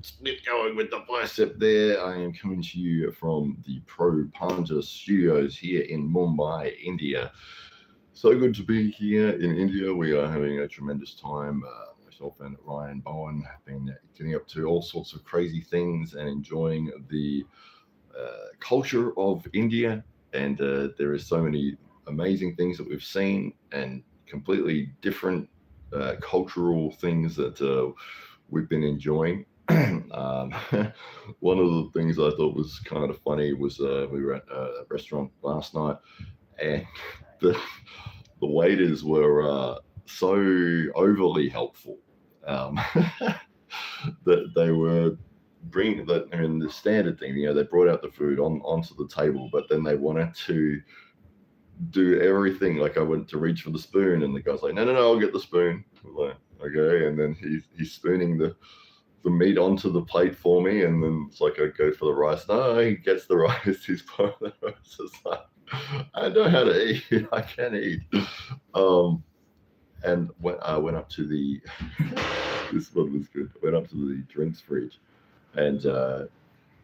split going with the bicep there. I am coming to you from the Pro Panja studios here in Mumbai, India. So good to be here in India. We are having a tremendous time. Myself and Ryan Bowen have been getting up to all sorts of crazy things and enjoying the culture of India. And there is so many amazing things that we've seen and completely different cultural things that we've been enjoying. um, One of the things I thought was kind of funny was we were at a restaurant last night, and the the waiters were so overly helpful um, that they were bringing that. I mean, the standard thing, they brought out the food onto the table, but then they wanted to do everything. Like I went to reach for the spoon, and the guy's like, "No, no, no, I'll get the spoon." I'm like, okay, and then he's spooning the meat onto the plate for me, and then it's like I go for the rice. No, he gets the rice. He's part of the rice. It's like I know how to eat. I can eat. Um, and I went up to the this one was good. I went up to the drinks fridge, and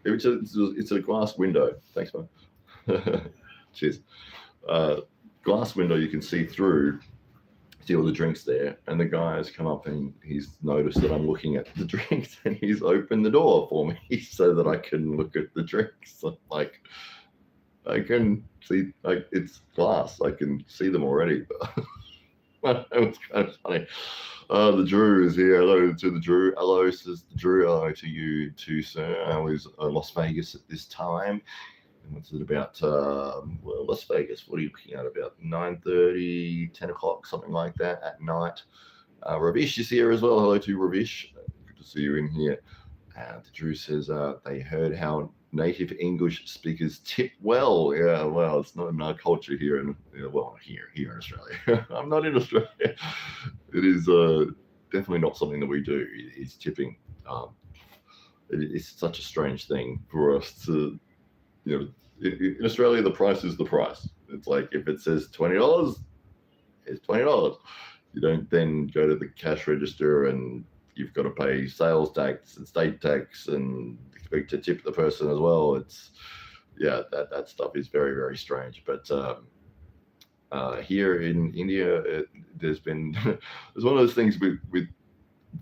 it's a glass window. Thanks, man. Cheers. Uh, Glass window you can see through, see all the drinks there, and the guy has come up and he's noticed that I'm looking at the drinks, and he's opened the door for me so that I can look at the drinks. Like I can see, like it's glass, I can see them already. But it was kind of funny. The Drew is here. Hello to the Drew. Hello, says the Drew. Hello to you too, sir. I was Las Vegas at this time. And what's it about? Well, Las Vegas. What are you looking at? About 9:30, 10 o'clock, something like that at night. Ravish is here as well. Hello to Ravish. Good to see you in here. The Drew says they heard how native English speakers tip well. Yeah, well, it's not in our culture here in here in Australia. I'm not in Australia. It is definitely not something that we do. Is tipping. Um, it's such a strange thing for us to, in Australia, the price is the price. It's like if it says $20, it's $20. You don't then go to the cash register and you've got to pay sales tax and state tax and expect to tip the person as well. It's that stuff is very very strange. But here in India, there's been there's one of those things with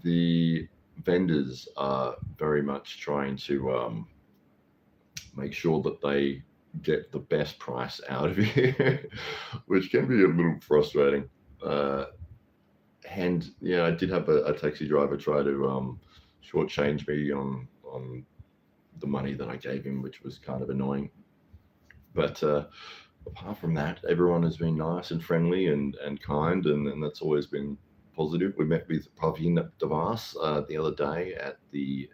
the vendors are very much trying to make sure that they get the best price out of you, which can be a little frustrating. Uh, and yeah, I did have a taxi driver try to shortchange me on the money that I gave him, which was kind of annoying. But apart from that, everyone has been nice and friendly and kind, and that's always been positive. We met with Praveen Devas the other day at the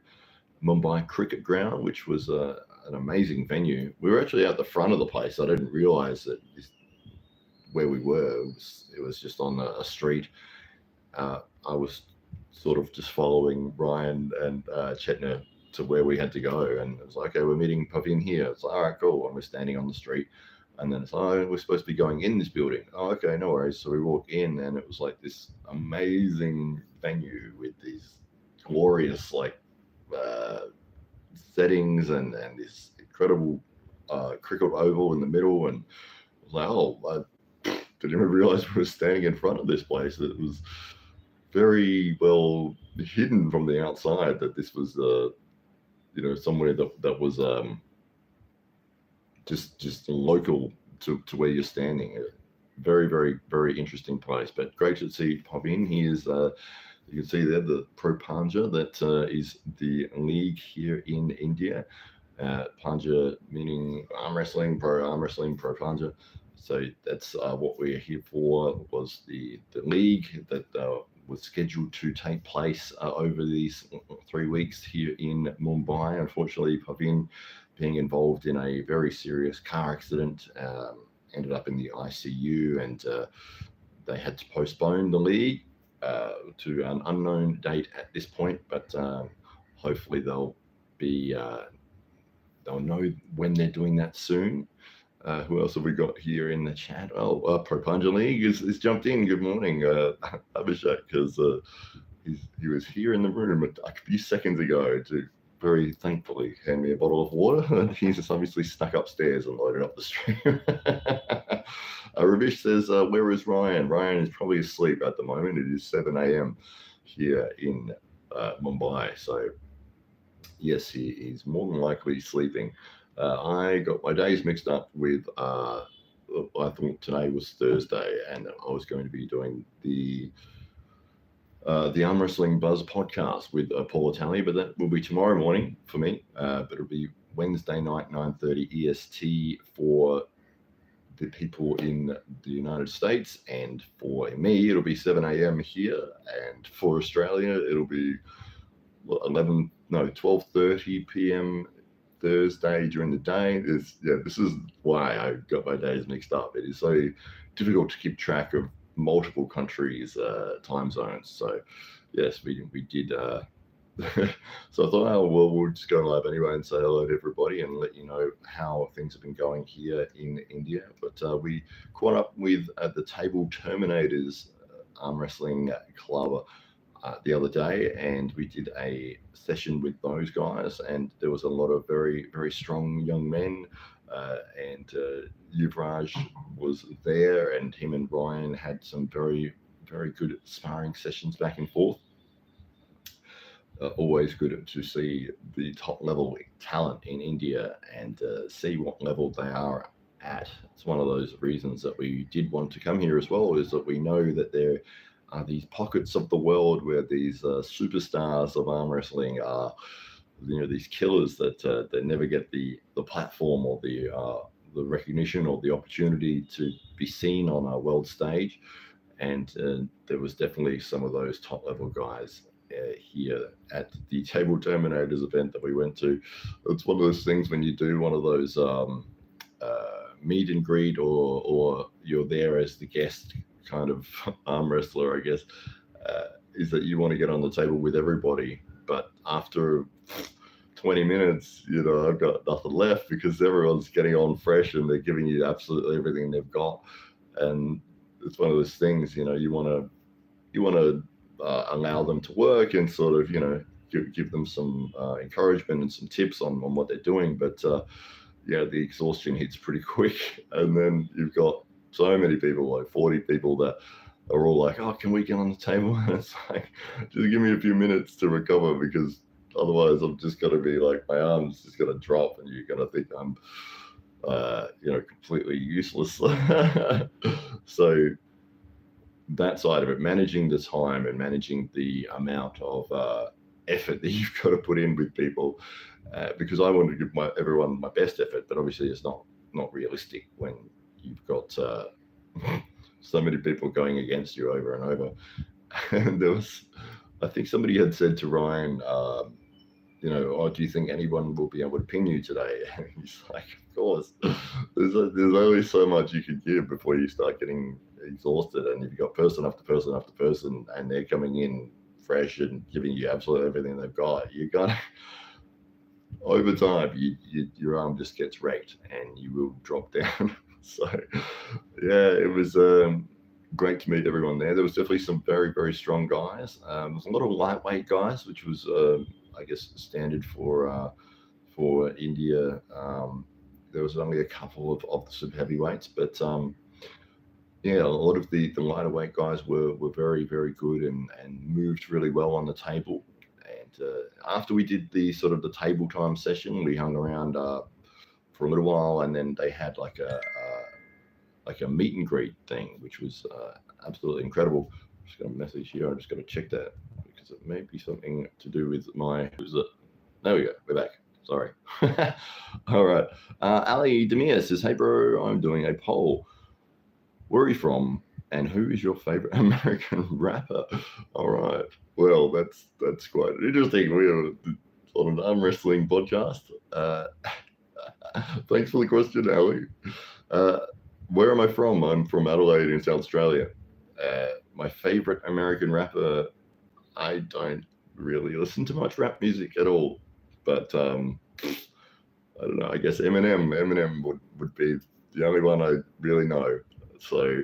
Mumbai cricket ground, which was an amazing venue. We were actually at the front of the place. I didn't realize that where we were, it was just on a street. I was sort of just following Ryan and Chetna to where we had to go, and it was like, okay, we're meeting Pavin here. It's like, all right, cool. And we're standing on the street, and then it's like, oh, we're supposed to be going in this building. Oh, okay, no worries. So we walk in, and it was like this amazing venue with these glorious uh, settings and this incredible cricket oval in the middle, and I was like, oh, I didn't even realize we were standing in front of this place. It was very well hidden from the outside that this was somewhere that was just local to where you're standing. Very very very interesting place, but great to see pop in. He is you can see there the Pro Panja, that is the league here in India. Panja meaning arm wrestling, Pro Panja. So that's what we're here for. Was the league that was scheduled to take place over these 3 weeks here in Mumbai. Unfortunately, Pavin, being involved in a very serious car accident, ended up in the ICU, and they had to postpone the league to an unknown date at this point. But hopefully be they'll know when they're doing that soon. Who else have we got here in the chat? Oh, Pro Panja League is jumped in. Good morning, Abhishek, because he was here in the room a few seconds ago to very thankfully hand me a bottle of water, and he's just obviously snuck upstairs and loaded up the stream. Ravish says, where is Ryan? Ryan is probably asleep at the moment. It is 7 a.m. here in Mumbai. So, yes, he is more than likely sleeping. I got my days mixed up with, I thought today was Thursday, and I was going to be doing the Arm Wrestling Buzz podcast with Paul Italia, but that will be tomorrow morning for me. But it'll be Wednesday night, 9:30 EST for the people in the United States, and for me, it'll be 7 a.m. here, and for Australia, it'll be 12:30 p.m. Thursday during the day. This is why I got my days mixed up. It is so difficult to keep track of multiple countries' time zones. So yes, we did. So I thought, oh well, we'll just go live anyway and say hello to everybody and let you know how things have been going here in India. But we caught up with the Table Terminators Arm Wrestling Club the other day, and we did a session with those guys, and there was a lot of very, very strong young men, and Yuvraj was there, and him and Ryan had some very, very good sparring sessions back and forth. Always good to see the top level talent in India and see what level they are at. It's one of those reasons that we did want to come here as well, is that we know that there are these pockets of the world where these superstars of arm wrestling are, these killers that never get the platform or the recognition or the opportunity to be seen on a world stage. And there was definitely some of those top level guys here at the Table Terminators event that we went to. It's one of those things when you do one of those meet and greet, or you're there as the guest kind of arm wrestler, I guess, is that you want to get on the table with everybody. But after 20 minutes, I've got nothing left because everyone's getting on fresh and they're giving you absolutely everything they've got. And it's one of those things, you want to allow them to work and sort of, give them some encouragement and some tips on what they're doing. But the exhaustion hits pretty quick. And then you've got so many people, like 40 people, that are all like, oh, can we get on the table? And it's like, just give me a few minutes to recover, because otherwise I'm just going to be like, my arm's just going to drop and you're going to think I'm, completely useless. So that side of it, managing the time and managing the amount of effort that you've got to put in with people, because I want to give everyone my best effort, but obviously it's not realistic when you've got so many people going against you over and over. And there was, I think somebody had said to Ryan, oh, do you think anyone will be able to pin you today? And he's like, of course. There's only so much you can give before you start getting exhausted, and if you've got person after person after person and they're coming in fresh and giving you absolutely everything they've got, you got over time your arm just gets wrecked and you will drop down. So yeah, it was great to meet everyone there. There was definitely some very, very strong guys. There was a lot of lightweight guys, which was I guess standard for India. There was only a couple of the super heavyweights, but a lot of the lighter weight guys were very, very good and moved really well on the table. And after we did the sort of the table time session, we hung around for a little while, and then they had like a meet and greet thing, which was absolutely incredible. I'm just going to message here. I'm just going to check that because it may be something to do with my. There we go. We're back. Sorry. All right. Ali Demir says, "Hey bro, I'm doing a poll. Where are you from, and who is your favorite American rapper?" All right. Well, that's quite interesting. We are on an arm wrestling podcast. Thanks for the question, Ali. Where am I from? I'm from Adelaide in South Australia. My favorite American rapper, I don't really listen to much rap music at all, but I don't know. I guess Eminem would be the only one I really know. So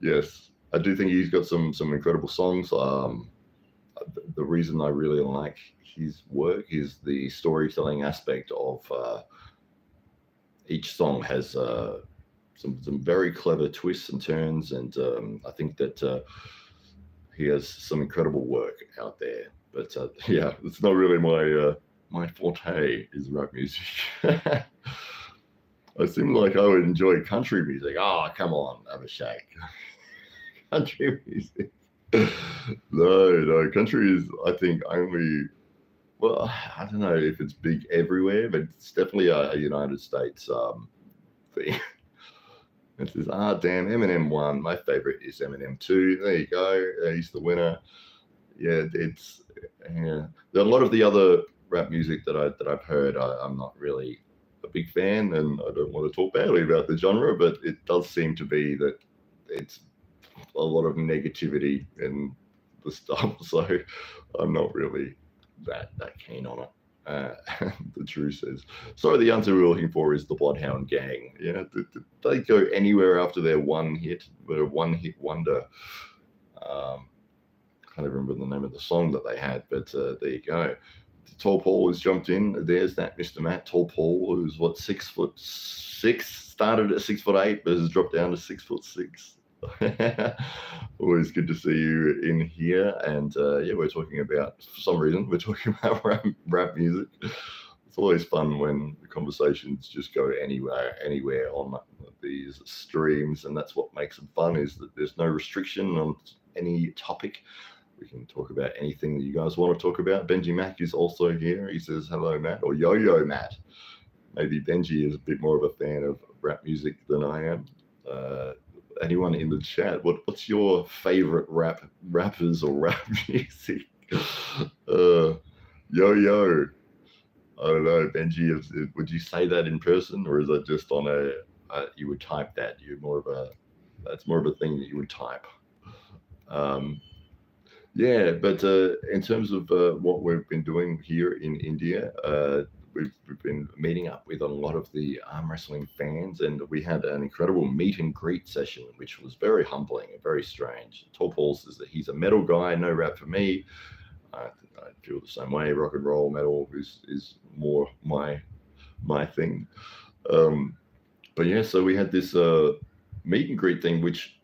yes, I do think he's got some incredible songs. the reason I really like his work is the storytelling aspect of each song has some very clever twists and turns, and I think that he has some incredible work out there. But yeah, it's not really my forte is rap music. I seem like I would enjoy country music. Oh, come on, have a shake. Country music. No, country is, I think, only, well, I don't know if it's big everywhere, but it's definitely a United States thing. It says, ah, damn, Eminem won. My favorite is Eminem 2. There you go. He's the winner. Yeah, it's, yeah. A lot of the other rap music that I've heard, I'm not really a big fan, and I don't want to talk badly about the genre, but it does seem to be that it's a lot of negativity in the stuff, so I'm not really that keen on it. The truth says. So the answer we were looking for is the Bloodhound Gang. Yeah, did they go anywhere after their one hit wonder? Can't even remember the name of the song that they had, but there you go. Tall Paul has jumped in. There's that Mr. Matt Tall Paul, who's what, 6'6", started at 6'8", but has dropped down to 6'6". Always good to see you in here, and yeah, we're talking about, for some reason, we're talking about rap music. It's always fun when the conversations just go anywhere on these streams, and that's what makes them fun, is that there's no restriction on any topic. We can talk about anything that you guys want to talk about. Benji Mac is also here. He says, hello, Matt, or Yo-Yo Matt. Maybe Benji is a bit more of a fan of rap music than I am. Anyone in the chat, what's your favorite rappers or rap music? Yo-Yo. I don't know, Benji, would you say that in person, or is that just on you would type that? That's more of a thing that you would type. Yeah, but in terms of what we've been doing here in India, we've been meeting up with a lot of the arm wrestling fans, and we had an incredible meet and greet session, which was very humbling and very strange. Tall Paul says that he's a metal guy, no rap for me. I feel the same way. Rock and roll, metal is more my thing. But yeah, so we had this meet and greet thing, which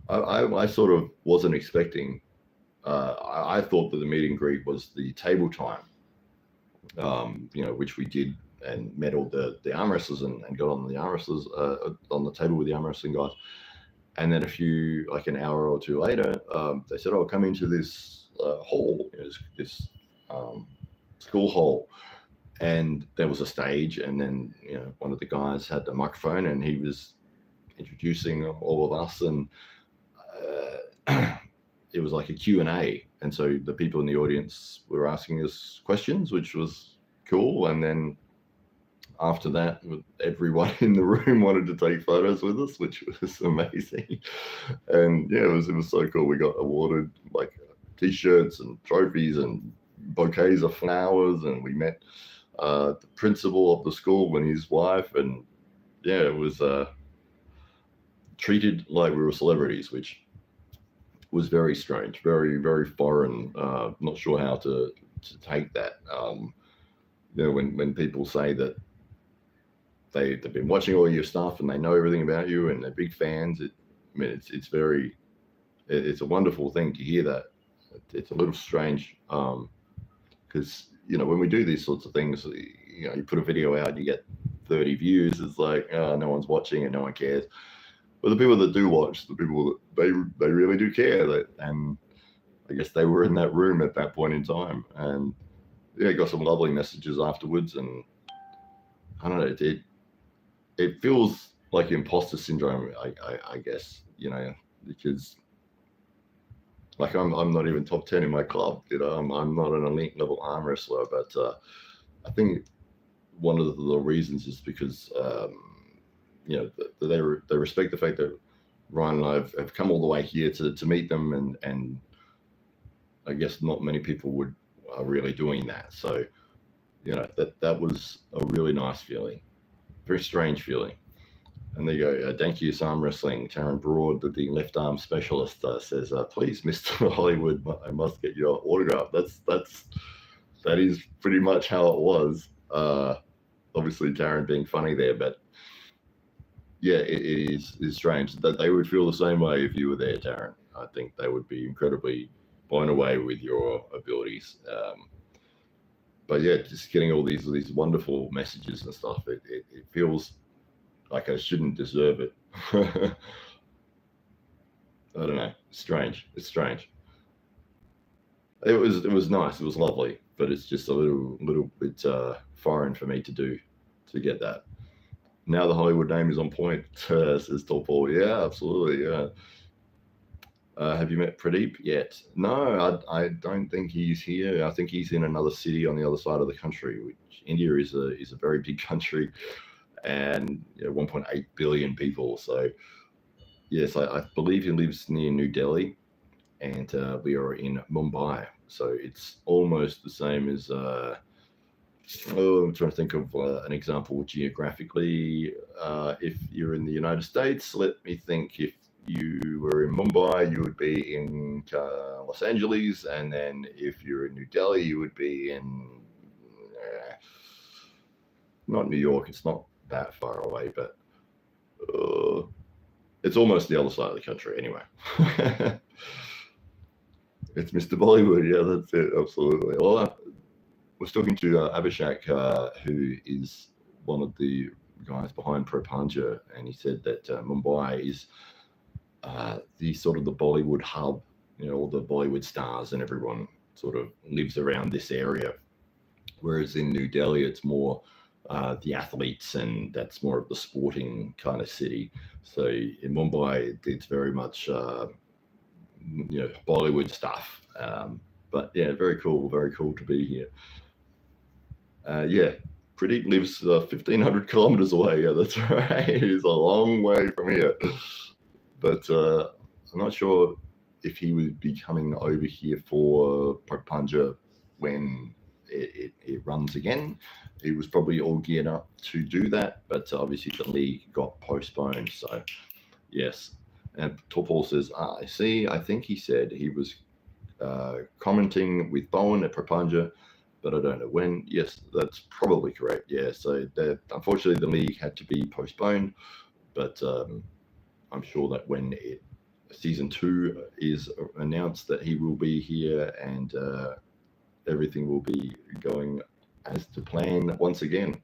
I sort of wasn't expecting. I thought that the meet and greet was the table time, which we did, and met all the arm wrestlers and got on the arm wrestlers on the table with the arm wrestling guys. And then like an hour or two later, they said, "Oh, come into this hall, this school hall." And there was a stage, and then one of the guys had the microphone, and he was introducing all of us, and it was like a Q&A, and so the people in the audience were asking us questions, which was cool. And then after that, everyone in the room wanted to take photos with us, which was amazing. And yeah, it was so cool. We got awarded like t-shirts and trophies and bouquets of flowers, and we met the principal of the school and his wife, and yeah, it was treated like we were celebrities, which was very strange, very, very foreign. Not sure how to take that. When people say that they've been watching all your stuff and they know everything about you and they're big fans, it's a wonderful thing to hear that. It's a little strange because when we do these sorts of things, you put a video out, you get 30 views. It's like, oh, no one's watching and no one cares. But the people that do watch, the people that they really do care, and I guess they were in that room at that point in time, and yeah, got some lovely messages afterwards. And I don't know, it feels like imposter syndrome, I guess, because like I'm not even top 10 in my club, I'm not an elite level arm wrestler, but I think one of the reasons is because they respect the fact that Ryan and I have come all the way here to meet them, and I guess not many people are really doing that. So, that was a really nice feeling, very strange feeling. And there you go. Thank you, Sam Wrestling. Taryn Broad, the left arm specialist, says, "Please, Mr. Hollywood, I must get your autograph." That is pretty much how it was. Obviously, Taryn being funny there, but yeah, it is strange that they would feel the same way if you were there, Taryn. I think they would be incredibly blown away with your abilities. But yeah, just getting all these wonderful messages and stuff, it feels like I shouldn't deserve it. I don't know. Strange. It's strange. It was nice. It was lovely, but it's just a little bit foreign for me to get that. Now the Hollywood name is on point, says Topol. Yeah, absolutely. Yeah. Have you met Pradeep yet? No, I don't think he's here. I think he's in another city on the other side of the country. Which India is a very big country, and 1.8 billion people. So yes, I believe he lives near New Delhi, and we are in Mumbai. So it's almost the same as. I'm trying to think of an example geographically. If you're in the United States, let me think. If you were in Mumbai, you would be in Los Angeles, and then if you're in New Delhi, you would be in not New York. It's not that far away, but it's almost the other side of the country anyway. It's Mr. Bollywood. Yeah, that's it. Absolutely. Well, I was talking to Abhishek, who is one of the guys behind Panja, and he said that Mumbai is the sort of the Bollywood hub. All the Bollywood stars and everyone sort of lives around this area. Whereas in New Delhi, it's more the athletes, and that's more of the sporting kind of city. So in Mumbai, it's very much Bollywood stuff. But yeah, very cool to be here. Yeah, Pradeep lives 1,500 kilometers away. Yeah, that's right. He's a long way from here. But I'm not sure if he would be coming over here for Panja when it runs again. He was probably all geared up to do that, but obviously the league got postponed. So, yes. And Topol says, I see. I think he said he was commenting with Bowen at Panja, but I don't know when. Yes, that's probably correct. Yeah, so unfortunately the league had to be postponed, but I'm sure that when season 2 is announced, that he will be here, and everything will be going as to plan once again.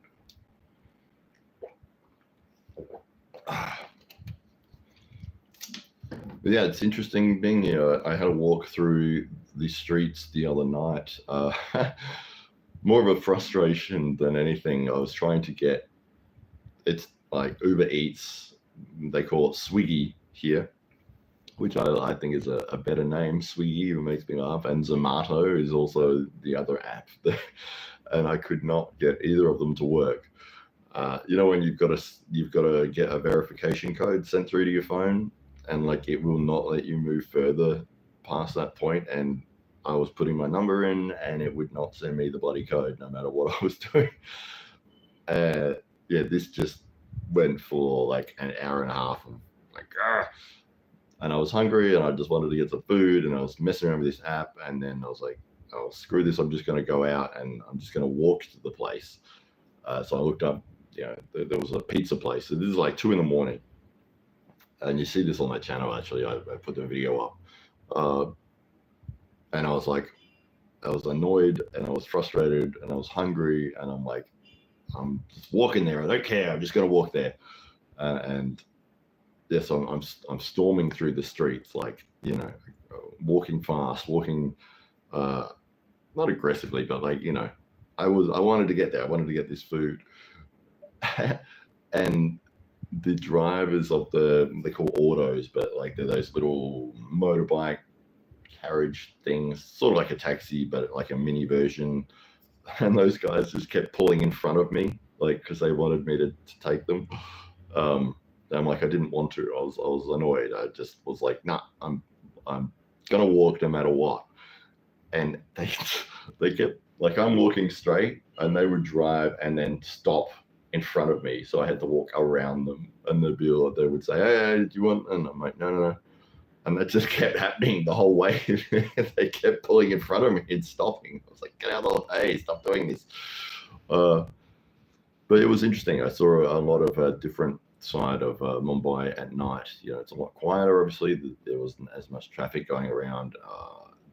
Yeah, it's interesting being here. I had a walk through the streets the other night. More of a frustration than anything. I was trying to get, it's like Uber Eats, they call it Swiggy here, which I think is a better name. Swiggy, it makes me laugh. And Zomato is also the other app. And I could not get either of them to work. When you've got to get a verification code sent through to your phone, and like it will not let you move further past that point. And I was putting my number in, and it would not send me the bloody code, no matter what I was doing. Yeah, this just went for like an hour and a half of like, and I was hungry, and I just wanted to get some food, and I was messing around with this app, and then I was like, oh, screw this, I'm just going to go out, and I'm just going to walk to the place. So I looked up, there was a pizza place. So this is like 2 a.m, and you see this on my channel. Actually, I put the video up, and I was like, I was annoyed, and I was frustrated, and I was hungry, and I'm like, I'm just walking there. I don't care. I'm just going to walk there, and yes, I'm storming through the streets, like walking fast, walking not aggressively, but like I wanted to get there. I wanted to get this food, and the drivers of they call autos, but like they're those little motorbike carriage things, sort of like a taxi, but like a mini version. And those guys just kept pulling in front of me, like because they wanted me to take them. I'm like, I didn't want to. I was annoyed. I just was like, nah, I'm gonna walk no matter what. And they kept like, I'm walking straight, and they would drive and then stop in front of me, so I had to walk around them, and they would say, "Hey, do you want?" And I'm like, "No, no, no." And that just kept happening the whole way. They kept pulling in front of me and stopping. I was like, "Get out of the way! Stop doing this." But it was interesting. I saw a lot of different side of Mumbai at night. It's a lot quieter. Obviously, there wasn't as much traffic going around,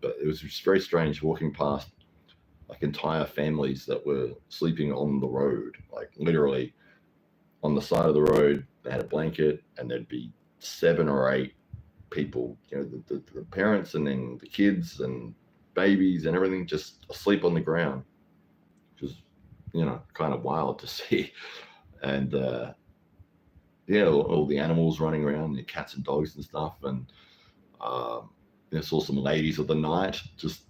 but it was just very strange walking past like entire families that were sleeping on the road, like literally on the side of the road. They had a blanket, and there'd be 7 or 8 people, the parents, and then the kids and babies and everything just asleep on the ground, which is kind of wild to see. And all the animals running around, the cats and dogs and stuff. And I saw some ladies of the night just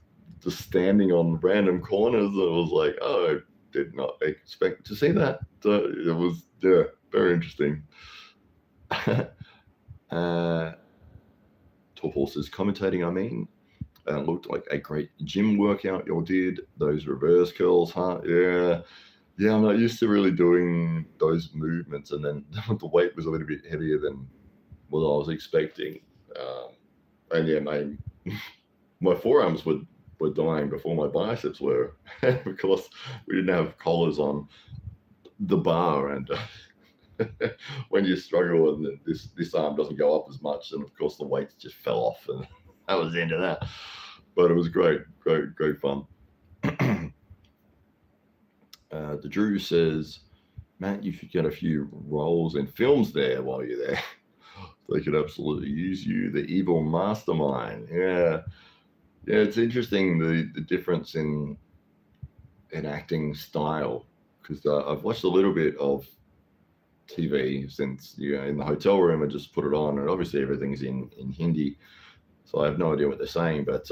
standing on random corners. And I was like, oh, I did not expect to see that. It was very interesting. Top horses commentating, looked like a great gym workout you all did. Those reverse curls, huh? Yeah, I'm not used to really doing those movements, and then the weight was a little bit heavier than what I was expecting. And yeah, my forearms were dying before my biceps were because we didn't have collars on the bar, and when you struggle and this arm doesn't go up as much, and of course the weights just fell off, and that was the end of that. But it was great fun. The Drew says, Matt, you should get a few roles in films there while you're there. They could absolutely use you. The evil mastermind. Yeah, it's interesting the difference in acting style, because I've watched a little bit of TV since in the hotel room. I just put it on, and obviously everything's in Hindi, so I have no idea what they're saying, but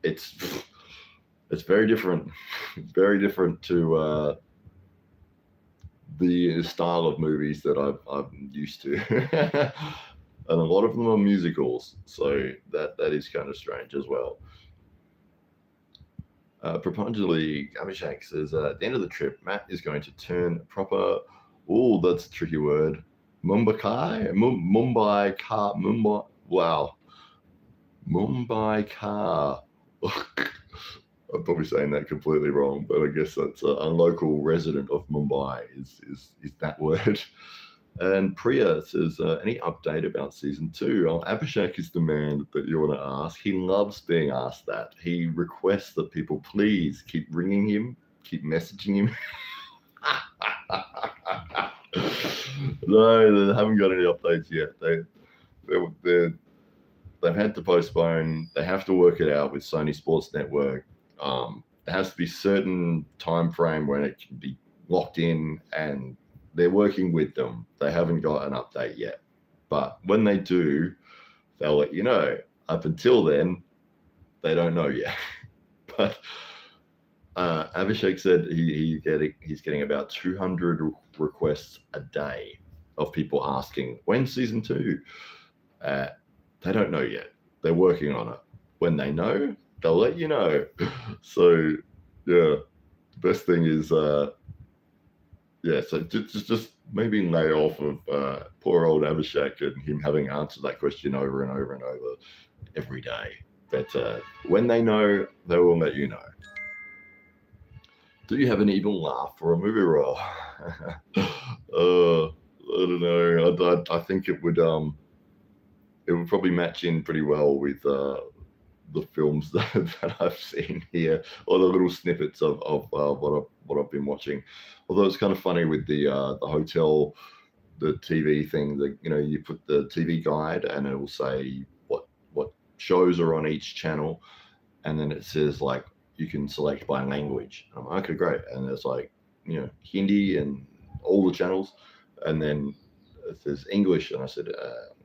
it's very different. Very different to the style of movies that I'm used to. And a lot of them are musicals, so that is kind of strange as well. Patanjali Abhishek says, at the end of the trip, Matt is going to turn proper, that's a tricky word, Mumbai car. I'm probably saying that completely wrong, but I guess that's a local resident of Mumbai is that word. And Priya says, any update about season 2? Abhishek is the man that you want to ask. He loves being asked that. He requests that people please keep ringing him, keep messaging him. No, they haven't got any updates yet. They've had to postpone. They have to work it out with Sony Sports Network. There has to be certain time frame when it can be locked in, and they're working with them. They haven't got an update yet, but when they do, they'll let you know. Up until then, they don't know yet. But Abhishek said he's getting about 200 requests a day of people asking, when's season 2? They don't know yet. They're working on it. When they know, they'll let you know. So yeah, the best thing is so just maybe lay off of poor old Abhishek and him having answered that question over and over and over every day. But when they know, they will let you know. Do you have an evil laugh for a movie role? I don't know. I think it would probably match in pretty well with the films that I've seen here, or the little snippets of what I've been watching. Although it's kind of funny with the hotel, the TV thing. That you put the TV guide, and it will say what shows are on each channel, and then it says like you can select by language. I'm like, okay, great. And there's like Hindi and all the channels, and then it says English, and I said,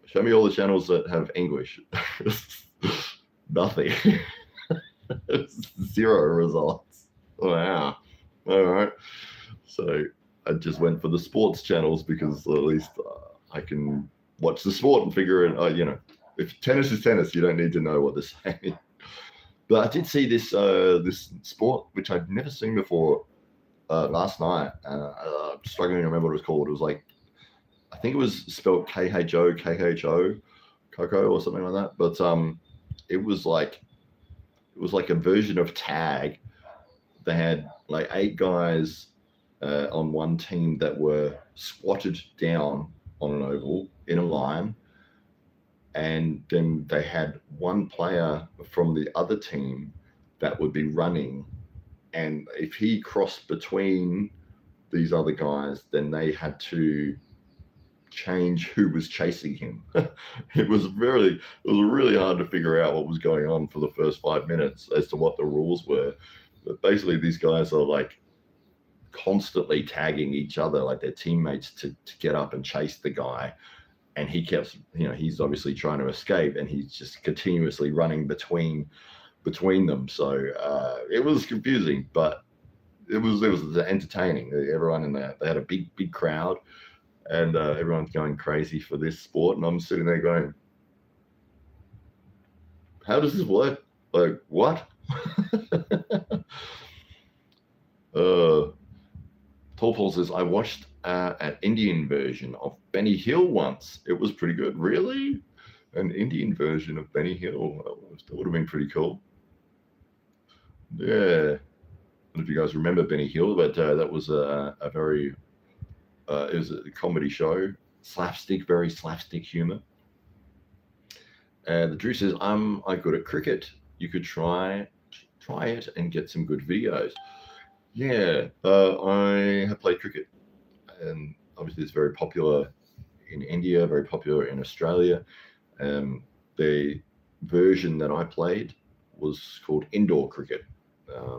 show me all the channels that have English. Nothing. 0 results. Wow. All right. So I just went for the sports channels, because at least I can watch the sport and figure it. If tennis is tennis, you don't need to know what they're saying. But I did see this sport which I'd never seen before. last night. Struggling to remember what it was called. It was like, I think it was spelled KHO, Coco or something like that. But it was like a version of tag. They had like 8 guys on one team that were squatted down on an oval in a line, and then they had one player from the other team that would be running, and if he crossed between these other guys, then they had to change who was chasing him. It was really hard to figure out what was going on for the first 5 minutes as to what the rules were. But basically, these guys are like constantly tagging each other, like their teammates, to get up and chase the guy. And he kept, he's obviously trying to escape, and he's just continuously running between them. So it was confusing, but it was entertaining. Everyone in there, they had a big crowd, and everyone's going crazy for this sport. And I'm sitting there going, how does this work? Like, what? Tall Paul says, I watched an Indian version of Benny Hill once. It was pretty good. Really? An Indian version of Benny Hill? That would have been pretty cool. Yeah. I don't know if you guys remember Benny Hill, but that was a very, it was a comedy show. Very slapstick humor. The Drew says, I'm good at cricket. You could try it and get some good videos. Yeah, I have played cricket, and obviously it's very popular in India, very popular in Australia. The version that I played was called indoor cricket.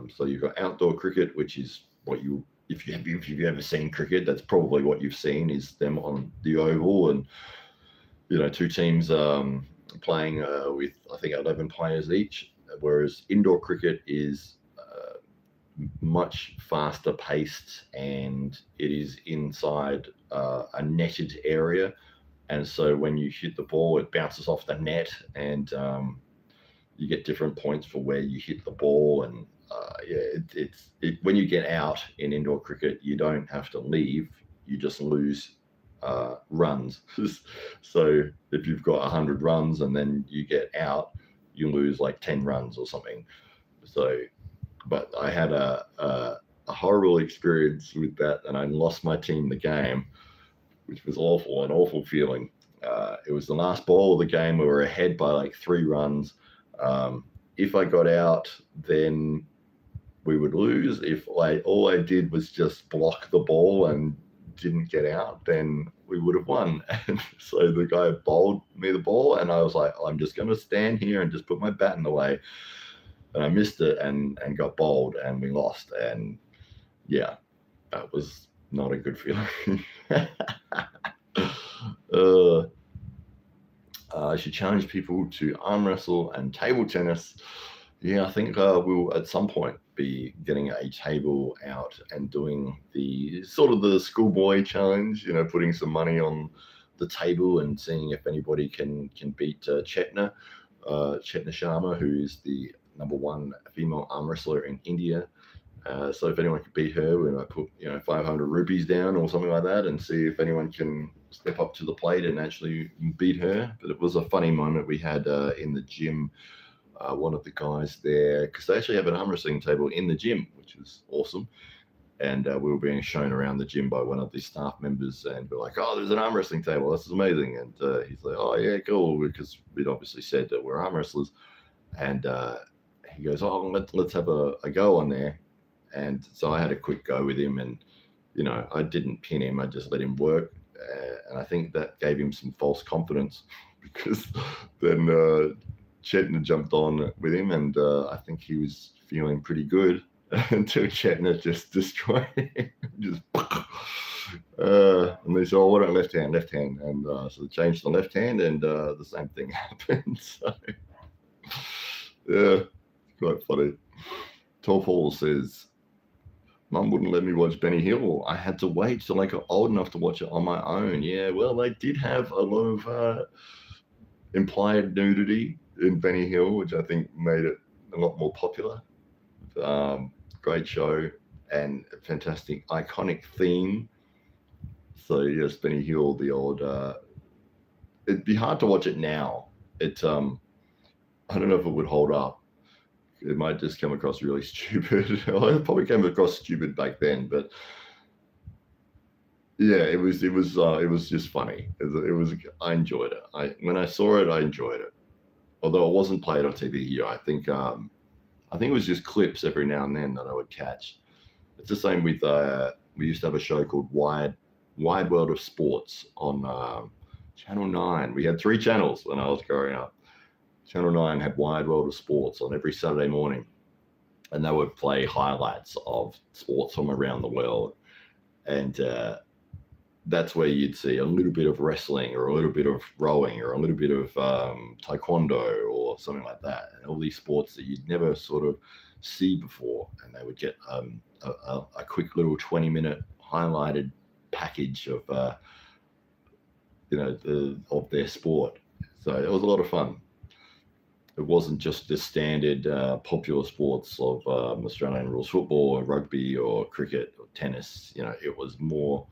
So you've got outdoor cricket, which is what if you've ever seen cricket, that's probably what you've seen, is them on the oval, and 2 teams playing with, I think, 11 players each. Whereas indoor cricket is much faster paced, and it is inside a netted area, and so when you hit the ball, it bounces off the net, and you get different points for where you hit the ball. And when you get out in indoor cricket, you don't have to leave, you just lose runs. So if you've got 100 runs and then you get out, you lose like 10 runs or something. So but I had a horrible experience with that, and I lost my team the game, which was awful, an awful feeling. It was the last ball of the game. We were ahead by like 3 runs. If I got out, then we would lose. If all I did was just block the ball and didn't get out, then we would have won. And so the guy bowled me the ball, and I was like, I'm just going to stand here and just put my bat in the way. And I missed it and got bowled, and we lost. And yeah, that was not a good feeling. I should challenge people to arm wrestle and table tennis. Yeah, I think we'll at some point be getting a table out and doing the sort of the schoolboy challenge, putting some money on the table and seeing if anybody can beat Chetna Sharma, who is the #1 female arm wrestler in India. So if anyone could beat her, we might put 500 rupees down or something like that, and see if anyone can step up to the plate and actually beat her. But it was a funny moment we had in the gym. One of the guys there, because they actually have an arm wrestling table in the gym, which is awesome. And we were being shown around the gym by one of the staff members, and we're like, "Oh, there's an arm wrestling table. This is amazing." And he's like, "Oh yeah, cool," because we'd obviously said that we're arm wrestlers. And he goes, "Oh, let's have a go on there." And so I had a quick go with him, and I didn't pin him. I just let him work, and I think that gave him some false confidence, because then Chetna jumped on with him, and I think he was feeling pretty good until Chetna just destroyed him. And they said, "Oh, what about left hand?" And so they changed the left hand, and the same thing happened. So yeah, quite funny. Tall Paul says, Mum wouldn't let me watch Benny Hill. I had to wait till I got old enough to watch it on my own. Yeah, well, they did have a lot of implied nudity in Benny Hill, which I think made it a lot more popular. Great show. and a fantastic iconic theme. So yes, Benny Hill, the old. It'd be hard to watch it now. It I don't know if it would hold up. It might just come across really stupid. Well, it probably came across stupid back then, but yeah, it was just funny. It was I enjoyed it. I when I saw it, I enjoyed it. Although it wasn't played on TV here, I think it was just clips every now and then that I would catch. It's the same with we used to have a show called Wide World of Sports on Channel 9. We had three channels when I was growing up. Channel 9 had Wide World of Sports on every Saturday morning, and they would play highlights of sports from around the world. And that's where you'd see a little bit of wrestling or a little bit of rowing or a little bit of taekwondo or something like that. And all these sports that you'd never sort of see before. And they would get a quick little 20-minute highlighted package of, of their sport. So it was a lot of fun. It wasn't just the standard popular sports of Australian rules football or rugby or cricket or tennis. It was more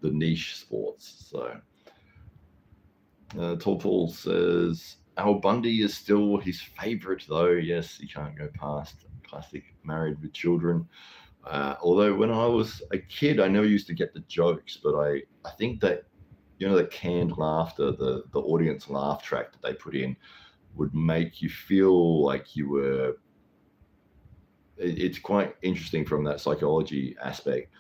the niche sports. So Tall Paul says Al Bundy is still his favourite, though. Yes, he can't go past classic Married with Children. Although when I was a kid, I never used to get the jokes, but I think that the canned laughter, the audience laugh track that they put in, would make you feel like you were. It's quite interesting from that psychology aspect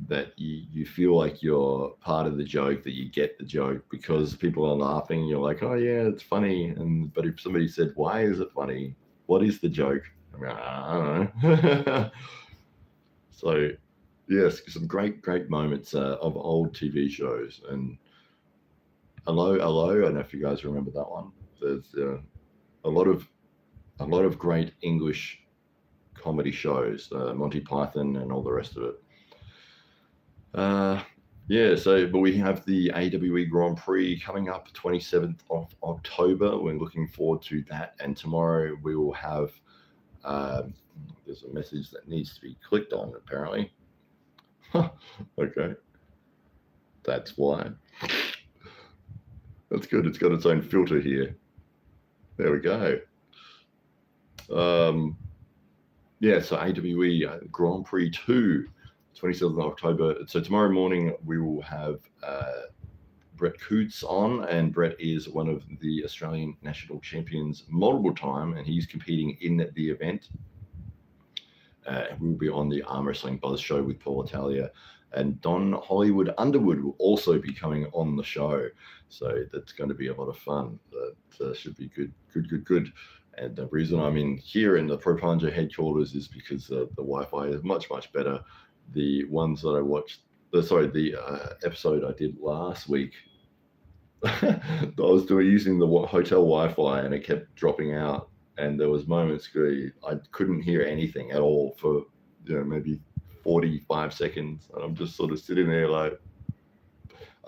that you feel like you're part of the joke, that you get the joke because people are laughing. You're like, oh yeah, it's funny. But if somebody said, why is it funny? What is the joke? I don't know. So yes, some great moments of old TV shows. And Hello, Hello. I don't know if you guys remember that one. There's a lot of great English comedy shows, Monty Python and all the rest of it. But we have the AWE Grand Prix coming up 27th of October. We're looking forward to that. And tomorrow we will have, there's a message that needs to be clicked on, apparently. Okay. That's why. That's good. It's got its own filter here. There we go. So AWE Grand Prix 2, 27th of October. So tomorrow morning we will have Brett Coots on, and Brett is one of the Australian national champions multiple time, and he's competing in the event. We'll be on the Arm Wrestling Buzz show with Paul Italia, and Don Hollywood Underwood will also be coming on the show. So that's going to be a lot of fun. That should be good. And the reason I'm in here in the Pro Panja headquarters is because the Wi-Fi is much better. The ones that I watched, the episode I did last week, I was using the hotel Wi-Fi and it kept dropping out. And there was moments where I couldn't hear anything at all for maybe 45 seconds. And I'm just sort of sitting there like,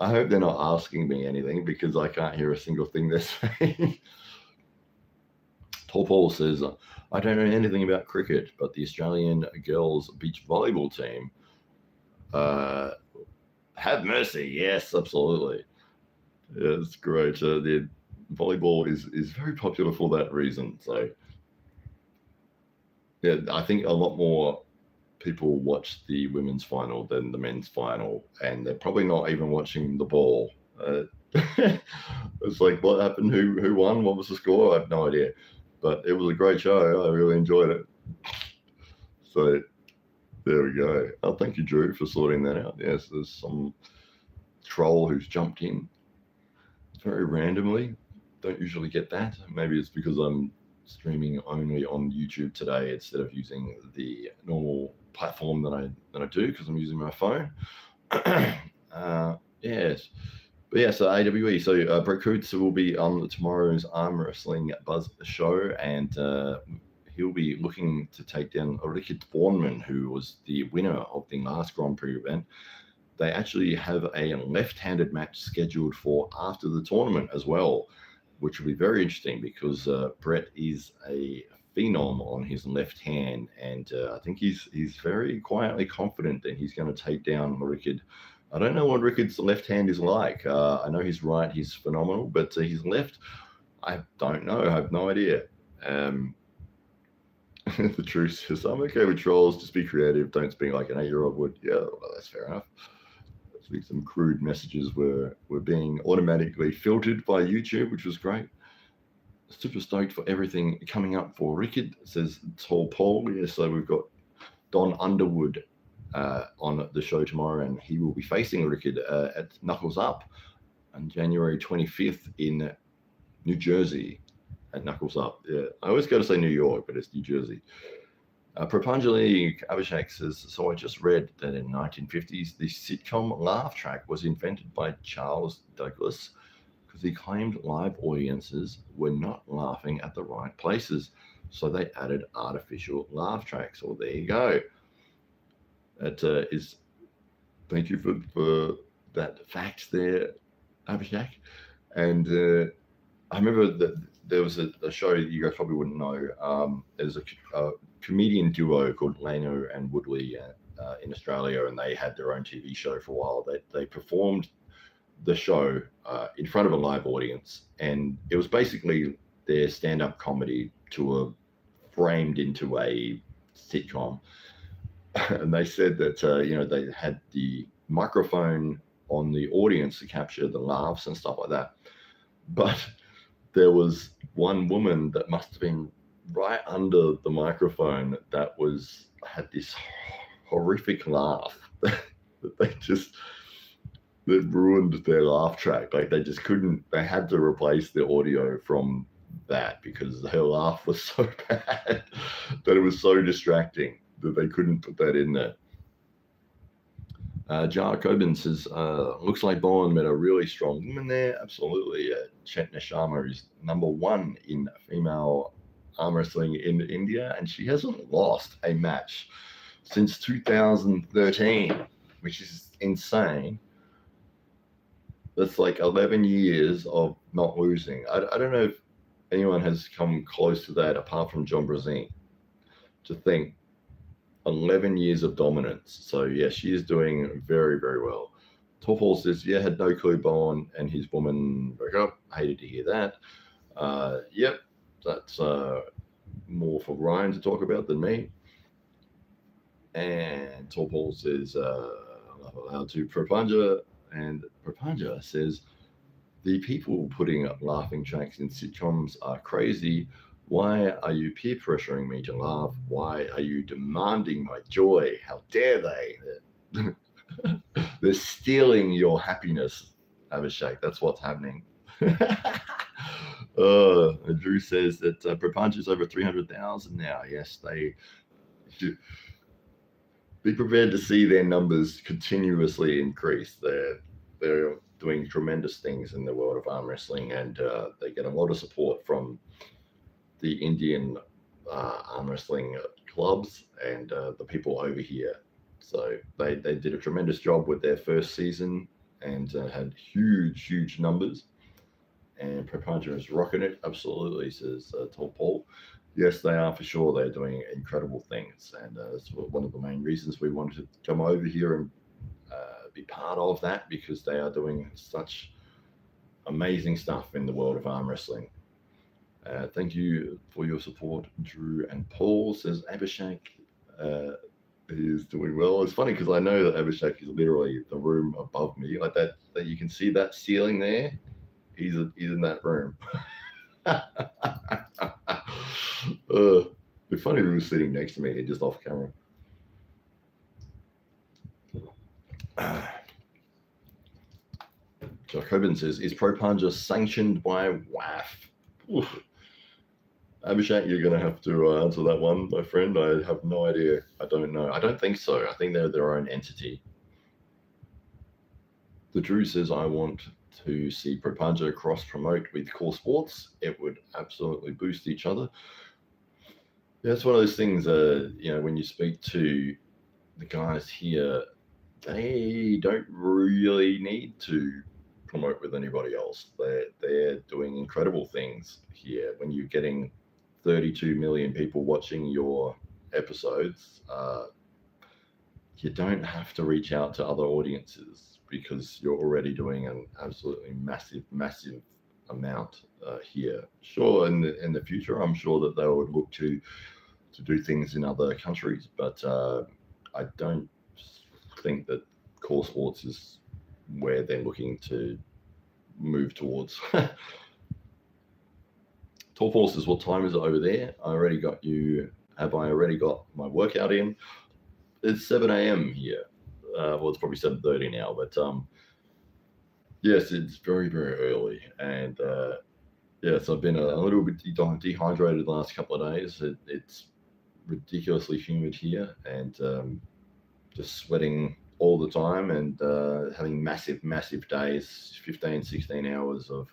I hope they're not asking me anything because I can't hear a single thing they're saying. Tall Paul says, I don't know anything about cricket, but the Australian girls beach volleyball team, have mercy. Yes, absolutely. Yeah, it's great. The volleyball is very popular for that reason. So yeah, I think a lot more people watch the women's final than the men's final, and they're probably not even watching the ball. It's like, what happened? Who won? What was the score? I have no idea. But it was a great show. I really enjoyed it. So there we go. Oh, thank you, Drew, for sorting that out. Yes, there's some troll who's jumped in very randomly. Don't usually get that. Maybe it's because I'm streaming only on YouTube today instead of using the normal platform that I do because I'm using my phone. Yes. But yeah, so AWE. So Brett Coots will be on tomorrow's Arm Wrestling Buzz show, and he'll be looking to take down Ulrike Thornman, who was the winner of the last Grand Prix event. They actually have a left-handed match scheduled for after the tournament as well, which will be very interesting because Brett is a phenom on his left hand, and I think he's very quietly confident that he's going to take down Rickard. I don't know what Rickard's left hand is like. I know his right, he's phenomenal, but his left, I don't know. I have no idea. The truth is, I'm okay with trolls. Just be creative. Don't speak like an 8-year-old would. Yeah, well, that's fair enough. I think some crude messages were being automatically filtered by YouTube, which was great. Super stoked for everything coming up for Rickard, says Tall Paul. Yeah, so we've got Don Underwood on the show tomorrow, and he will be facing Rickard at Knuckles Up on January 25th in New Jersey at Knuckles Up. Yeah, I always go to say New York, but it's New Jersey. Prapanjali Abhishek says, so I just read that in the 1950s, the sitcom laugh track was invented by Charles Douglas because he claimed live audiences were not laughing at the right places. So they added artificial laugh tracks. Well, there you go. That is, thank you for that fact there, Abhishek. And I remember that there was a show you guys probably wouldn't know. There's a comedian duo called Lano and Woodley in Australia, and they had their own TV show for a while. They performed the show in front of a live audience, and it was basically their stand-up comedy framed into a sitcom. And they said that they had the microphone on the audience to capture the laughs and stuff like that, but there was one woman that must have been right under the microphone that had this horrific laugh that ruined their laugh track. Like they just couldn't. They had to replace the audio from that because her laugh was so bad that it was so distracting that they couldn't put that in there. Jar Coben says, looks like Bowen met a really strong woman there. Absolutely. Chetna Sharma is #1 in female arm wrestling in India, and she hasn't lost a match since 2013, which is insane. That's like 11 years of not losing. I don't know if anyone has come close to that apart from John Brazil. To think 11 years of dominance. So yeah, she is doing very, very well. Topol says, yeah, had no clue Bowen and his woman broke up. Hated to hear that. Yep, that's more for Ryan to talk about than me. And Topol says, allowed to Prapanja, and Prapanja says, the people putting up laughing tracks in sitcoms are crazy. Why are you peer pressuring me to laugh? Why are you demanding my joy? How dare they? They're stealing your happiness, Abhishek. That's what's happening. Drew says that Prapanja's over 300,000 now. Yes, they should be prepared to see their numbers continuously increase. They're doing tremendous things in the world of arm wrestling, and they get a lot of support from the Indian arm wrestling clubs and the people over here. So they did a tremendous job with their first season and had huge numbers. And Prapanja is rocking it, absolutely, says Tall Paul. Yes, they are for sure. They're doing incredible things, and that's one of the main reasons we wanted to come over here and be part of that, because they are doing such amazing stuff in the world of arm wrestling. Thank you for your support, Drew and Paul, says Abhishek. He is doing well. It's funny because I know that Abhishek is literally the room above me, like that you can see that ceiling there. He's in that room. It'd be funny if he was sitting next to me, just off camera. Jacobin says, is Prapanja sanctioned by WAF? Oof. Abhishek, you're going to have to answer that one, my friend. I have no idea. I don't know. I don't think so. I think they're their own entity. The Drew says, I want to see Prapanja cross-promote with Core Sports. It would absolutely boost each other. Yeah, it's one of those things, when you speak to the guys here, they don't really need to promote with anybody else. They're doing incredible things here when you're getting 32 million people watching your episodes, you don't have to reach out to other audiences because you're already doing an absolutely massive, massive amount here. Sure, in the future, I'm sure that they would look to do things in other countries, but I don't think that core sports is where they're looking to move towards. Tall Forces, what time is it over there? I already got you. Have I already got my workout in? It's 7 a.m. here. Well, it's probably 7:30 now, but yes, it's very, very early. And yes, I've been a little bit dehydrated the last couple of days. It's ridiculously humid here, and just sweating all the time, and having massive, massive days, 15, 16 hours of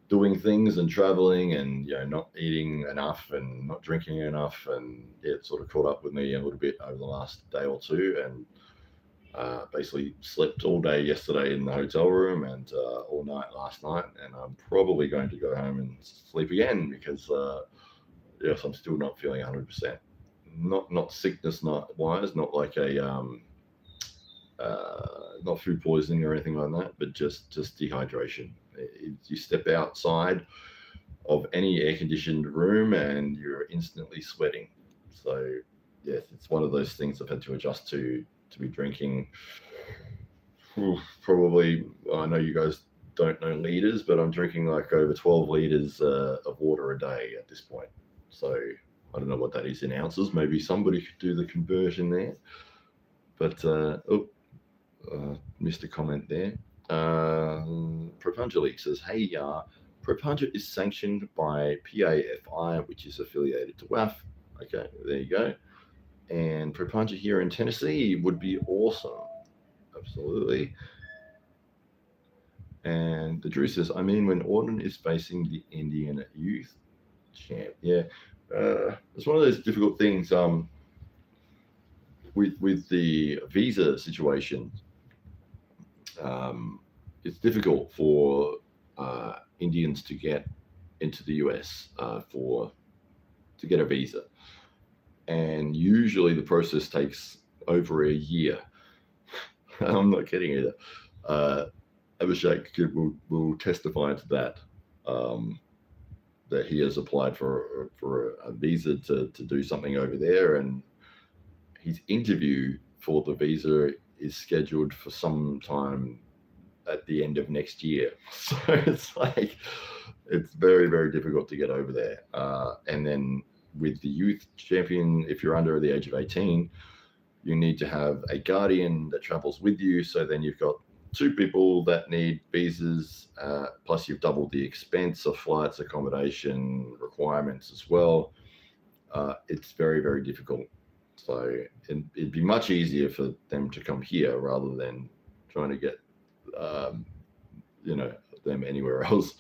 doing things and traveling, and not eating enough and not drinking enough, and it sort of caught up with me a little bit over the last day or two, and basically slept all day yesterday in the hotel room, and all night last night, and I'm probably going to go home and sleep again because yes, I'm still not feeling 100%. Not sickness, not wise, not like a not food poisoning or anything like that, but just dehydration. You step outside of any air conditioned room and you're instantly sweating. So yes, it's one of those things I've had to adjust to be drinking. Probably, I know you guys don't know liters, but I'm drinking like over 12 liters of water a day at this point. So I don't know what that is in ounces. Maybe somebody could do the conversion there. But missed a comment there. Propunjali says, "Hey, Propanja is sanctioned by PAFI, which is affiliated to WAF. Okay, there you go. And Propanja here in Tennessee would be awesome. Absolutely." And the Drew says, "I mean, when Auden is facing the Indian youth champ, yeah, it's one of those difficult things. With the visa situation, it's difficult for Indians to get into the US to get a visa, and usually the process takes over a year. I'm not kidding either. Abhishek will testify to that. That he has applied for a visa to do something over there, and his interview for the visa is scheduled for some time at the end of next year. So it's like, it's very, very difficult to get over there. And then with the youth champion, if you're under the age of 18, you need to have a guardian that travels with you. So then you've got two people that need visas, plus you've doubled the expense of flights, accommodation requirements as well. It's very, very difficult. So it'd be much easier for them to come here rather than trying to get, them anywhere else.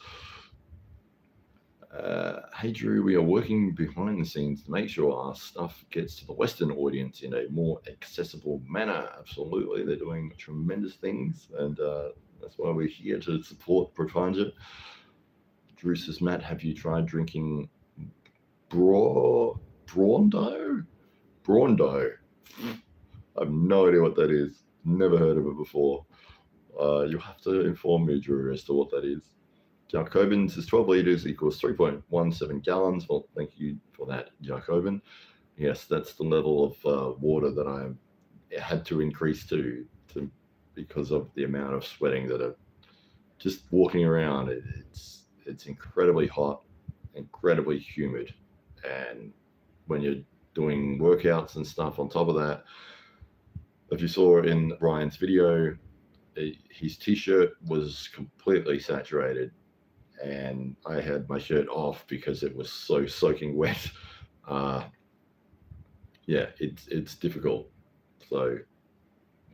Hey Drew, we are working behind the scenes to make sure our stuff gets to the Western audience in a more accessible manner. Absolutely, they're doing tremendous things, and that's why we're here to support Propanja. Drew says, "Matt, have you tried drinking Braundo? Braundo. I have no idea what that is. Never heard of it before. You'll have to inform me, Drew, as to what that is." Jacobin says 12 litres equals 3.17 gallons. Well, thank you for that, Jacobin. Yes, that's the level of water that I had to increase to because of the amount of sweating that I'm just walking around. It's incredibly hot, incredibly humid, and when you're doing workouts and stuff on top of that, if you saw in Ryan's video, his t-shirt was completely saturated, and I had my shirt off because it was so soaking wet. It's difficult. So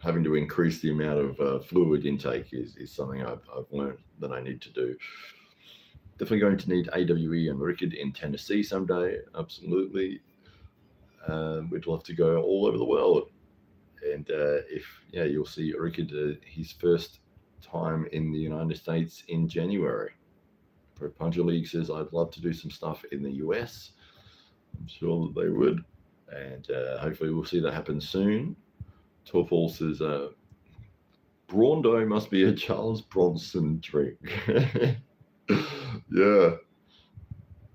having to increase the amount of fluid intake is something I've learned that I need to do. Definitely going to need AWE and Rickard in Tennessee someday. Absolutely. We'd love to go all over the world. And you'll see Rickard his first time in the United States in January. Pro Panja League says I'd love to do some stuff in the US. I'm sure that they would, and hopefully we'll see that happen soon. Torpal says Braundo must be a Charles Bronson drink. Yeah.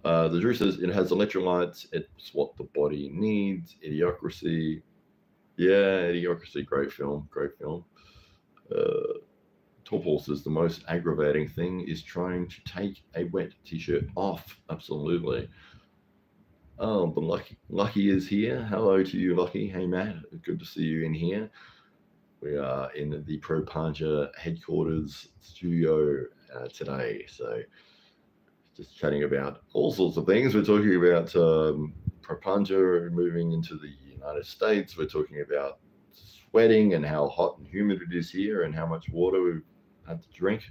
The Drew says it has electrolytes. It's what the body needs. Idiocracy. Yeah, Idiocracy. Great film. Great film. Torpal says the most aggravating thing is trying to take a wet t-shirt off. Absolutely. Oh, but Lucky is here. Hello to you, Lucky. Hey, Matt. Good to see you in here. We are in the Pro Panja headquarters studio today. So just chatting about all sorts of things. We're talking about Pro Panja moving into the United States. We're talking about sweating and how hot and humid it is here and how much water we've had to drink.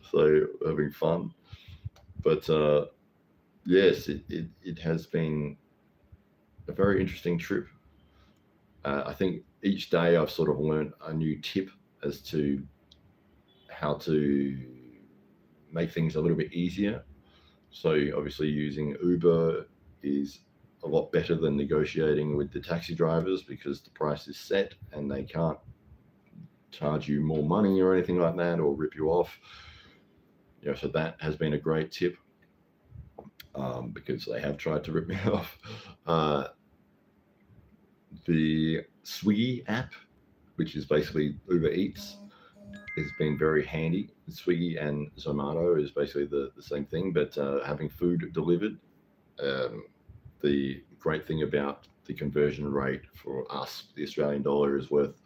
So having fun. But yes, it has been a very interesting trip. I think each day I've sort of learned a new tip as to how to make things a little bit easier. So obviously using Uber is a lot better than negotiating with the taxi drivers because the price is set and they can't charge you more money or anything like that or rip you off. So that has been a great tip because they have tried to rip me off. The Swiggy app, which is basically Uber Eats, has been very handy. Swiggy and Zomato is basically the same thing, but having food delivered. The great thing about the conversion rate for us, the Australian dollar is worth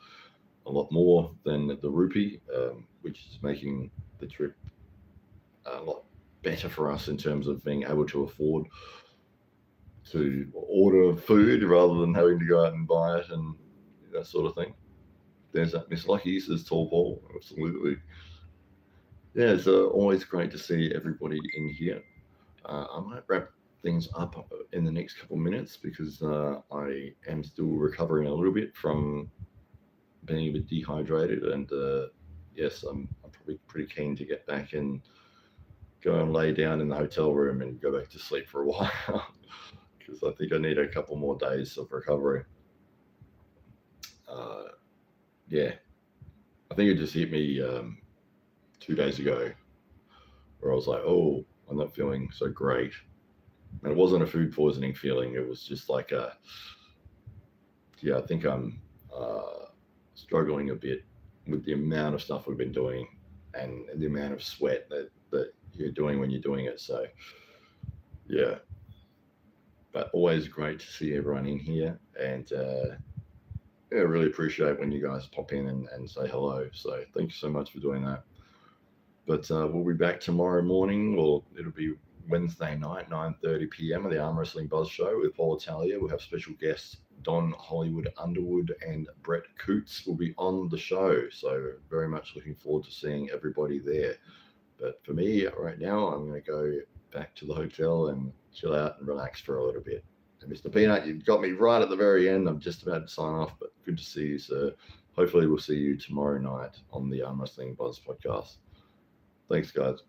a lot more than the rupee, which is making the trip a lot better for us in terms of being able to afford to order food rather than having to go out and buy it and that sort of thing. There's that Miss Lucky says Tall Paul. Absolutely. Yeah, it's always great to see everybody in here. I might wrap things up in the next couple of minutes because I am still recovering a little bit from being a bit dehydrated, and yes, I'm probably pretty keen to get back and go and lay down in the hotel room and go back to sleep for a while because I think I need a couple more days of recovery. Yeah, I think it just hit me 2 days ago where I was like, oh, I'm not feeling so great. And it wasn't a food poisoning feeling. It was just like I think I'm struggling a bit with the amount of stuff we've been doing and the amount of sweat that you're doing when you're doing it. So, yeah. But always great to see everyone in here. And I really appreciate when you guys pop in and say hello. So thank you so much for doing that. But we'll be back tomorrow morning, or it'll be Wednesday night, 9:30 p.m. at the Arm Wrestling Buzz Show with Paul Italia. We'll have special guests Don Hollywood Underwood and Brett Coots will be on the show. So very much looking forward to seeing everybody there. But for me right now, I'm going to go back to the hotel and chill out and relax for a little bit. And Mr. Peanut, you got me right at the very end. I'm just about to sign off, but good to see you, sir. Hopefully we'll see you tomorrow night on the Arm Wrestling Buzz podcast. Thanks, guys.